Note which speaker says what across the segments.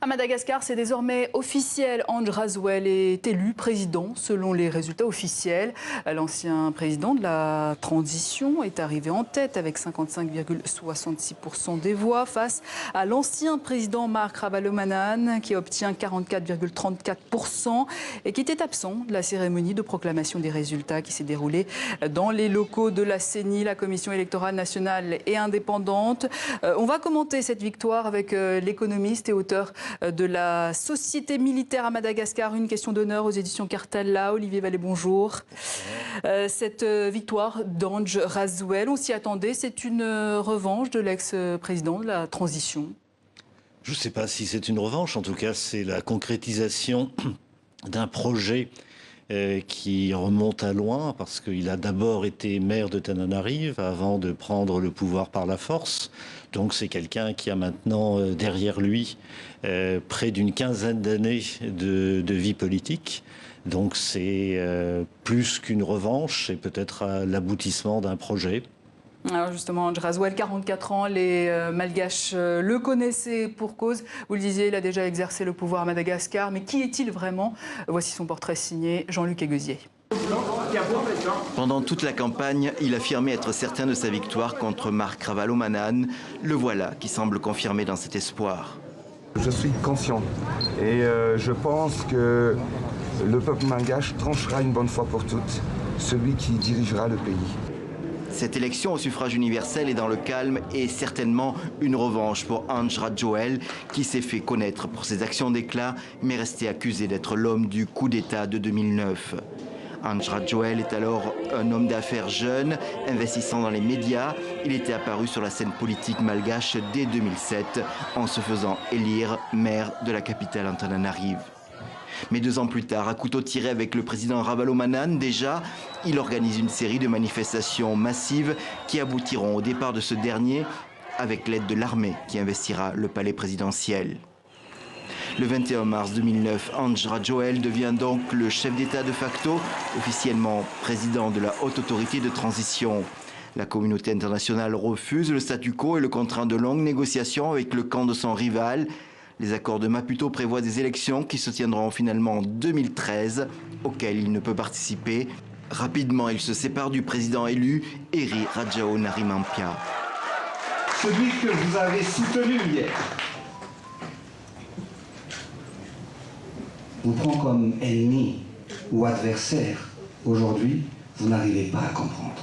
Speaker 1: À Madagascar, c'est désormais officiel. Andry Rajoelina est élu président selon les résultats officiels. L'ancien président de la transition est arrivé en tête avec 55,66% des voix face à l'ancien président Marc Ravalomanana qui obtient 44,34% et qui était absent de la cérémonie de proclamation des résultats qui s'est déroulée dans les locaux de la CENI, la Commission électorale nationale et indépendante. On va commenter cette victoire avec l'économiste et auteur de la Société militaire à Madagascar, une question d'honneur aux éditions Cartalla. Olivier Vallée, bonjour. Cette victoire d'Andry Rajoelina, on s'y attendait, c'est une revanche de l'ex-président de la transition?
Speaker 2: Je ne sais pas si c'est une revanche, en tout cas c'est la concrétisation d'un projet qui remonte à loin, parce qu'il a d'abord été maire de Tananarive avant de prendre le pouvoir par la force. Donc c'est quelqu'un qui a maintenant derrière lui près d'une quinzaine d'années de vie politique. Donc c'est plus qu'une revanche, c'est peut-être l'aboutissement d'un projet.
Speaker 1: Alors justement, Andry Rajoelina, 44 ans, les Malgaches le connaissaient pour cause. Vous le disiez, il a déjà exercé le pouvoir à Madagascar. Mais qui est-il vraiment? Voici son portrait signé Jean-Luc Eguezier.
Speaker 3: Pendant toute la campagne, il affirmait être certain de sa victoire contre Marc Ravalomanana. Le voilà qui semble confirmé dans cet espoir.
Speaker 4: Je suis conscient et je pense que le peuple malgache tranchera une bonne fois pour toutes celui qui dirigera le pays.
Speaker 3: Cette élection au suffrage universel et dans le calme est certainement une revanche pour Andry Rajoelina qui s'est fait connaître pour ses actions d'éclat mais resté accusé d'être l'homme du coup d'État de 2009. Andry Rajoelina est alors un homme d'affaires jeune, investissant dans les médias. Il était apparu sur la scène politique malgache dès 2007 en se faisant élire maire de la capitale Antananarive. Mais 2 ans plus tard, à couteau tiré avec le président Ravalomanana, déjà, il organise une série de manifestations massives qui aboutiront au départ de ce dernier avec l'aide de l'armée qui investira le palais présidentiel. Le 21 mars 2009, Andry Rajoelina devient donc le chef d'État de facto, officiellement président de la haute autorité de transition. La communauté internationale refuse le statu quo et le contraint de longues négociations avec le camp de son rival. Les accords de Maputo prévoient des élections qui se tiendront finalement en 2013, auxquelles il ne peut participer. Rapidement, il se sépare du président élu, Heri Rajaonarimampia.
Speaker 5: Celui que vous avez soutenu hier vous prend comme ennemi ou adversaire. Aujourd'hui, vous n'arrivez pas à comprendre.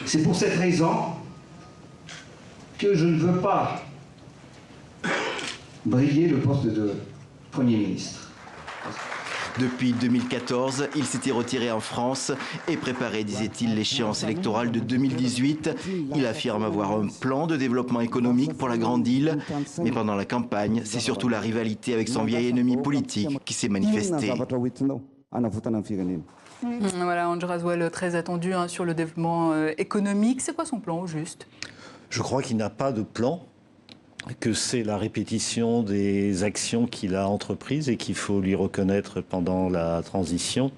Speaker 5: C'est pour cette raison que je ne veux pas briller le poste de Premier ministre.
Speaker 3: Depuis 2014, il s'était retiré en France et préparait, disait-il, l'échéance électorale de 2018. Il affirme avoir un plan de développement économique pour la Grande Île. Mais pendant la campagne, c'est surtout la rivalité avec son vieil ennemi politique qui s'est manifestée.
Speaker 1: Voilà, Andry Rajoelina, très attendu sur le développement économique. C'est quoi son plan au juste?
Speaker 2: Je crois qu'il n'a pas de plan, que c'est la répétition des actions qu'il a entreprises et qu'il faut lui reconnaître pendant la transition.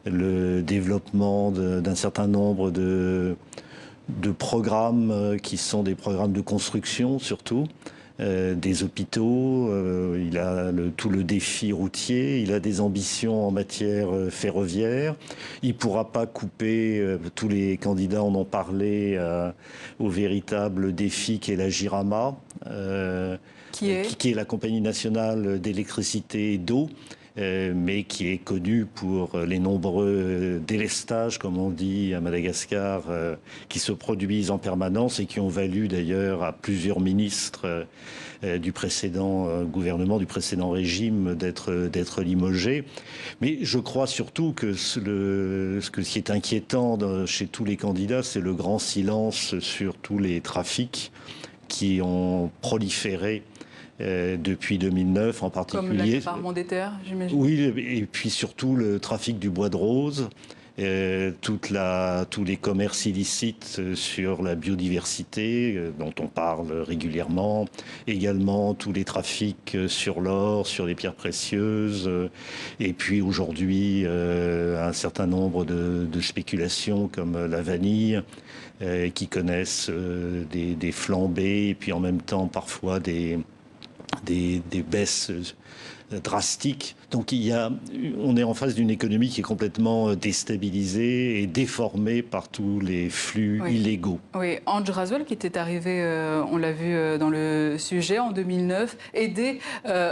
Speaker 2: Le développement d'un certain nombre de programmes qui sont des programmes de construction surtout, des hôpitaux, il a tout le défi routier, il a des ambitions en matière ferroviaire. Il ne pourra pas couper, tous les candidats en ont parlé, au véritable défi qu'est la JIRAMA, qui est la compagnie nationale d'électricité et d'eau, mais qui est connue pour les nombreux délestages, comme on dit à Madagascar, qui se produisent en permanence et qui ont valu d'ailleurs à plusieurs ministres du précédent gouvernement, du précédent régime d'être limogés. Mais je crois surtout que ce qui est inquiétant chez tous les candidats, c'est le grand silence sur tous les trafics qui ont proliféré depuis 2009 en particulier.
Speaker 1: Comme l'accaparement des terres, j'imagine.
Speaker 2: Oui, et puis surtout le trafic du bois de rose, tous les commerces illicites sur la biodiversité dont on parle régulièrement, également tous les trafics sur l'or, sur les pierres précieuses, et puis aujourd'hui un certain nombre de spéculations comme la vanille, qui connaissent des flambées, et puis en même temps parfois des des baisses drastiques. Donc on est en face d'une économie qui est complètement déstabilisée et déformée par tous les flux illégaux.
Speaker 1: Oui, Andry Rasuel qui était arrivé, on l'a vu dans le sujet, en 2009, aidé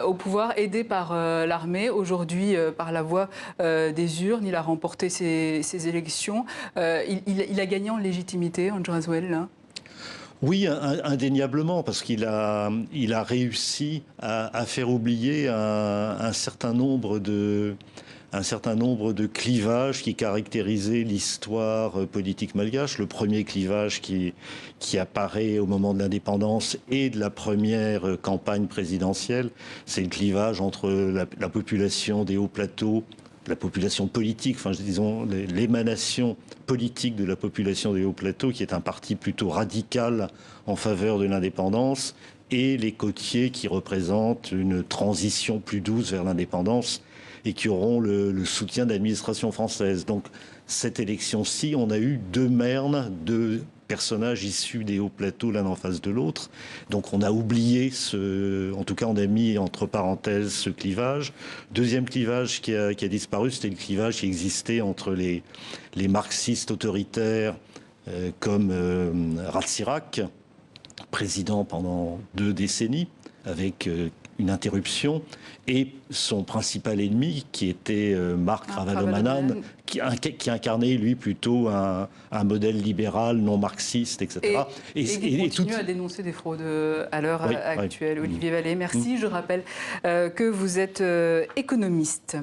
Speaker 1: au pouvoir, aidé par l'armée. Aujourd'hui, par la voie des urnes, il a remporté ces élections. Il a gagné en légitimité, Andry Rasuel, là.
Speaker 2: Oui, indéniablement, parce qu'il a réussi à faire oublier un certain nombre de clivages qui caractérisaient l'histoire politique malgache. Le premier clivage qui apparaît au moment de l'indépendance et de la première campagne présidentielle, c'est le clivage entre la population des hauts plateaux, la population politique, enfin disons l'émanation politique de la population des hauts plateaux, qui est un parti plutôt radical en faveur de l'indépendance, et les côtiers qui représentent une transition plus douce vers l'indépendance et qui auront le soutien de l'administration française. Donc cette élection-ci, on a eu deux mernes, deux personnages issus des hauts plateaux l'un en face de l'autre. Donc on a oublié en tout cas on a mis entre parenthèses ce clivage. Deuxième clivage qui a disparu, c'était le clivage qui existait entre les marxistes autoritaires comme Ratsirach, président pendant 2 décennies, avec une interruption, et son principal ennemi, qui était Marc Ravalomanan, qui incarnait, lui, plutôt un modèle libéral, non marxiste, etc.
Speaker 1: Et il continue à dénoncer des fraudes à l'heure actuelle. Olivier Vallée, merci. Je rappelle que vous êtes économiste.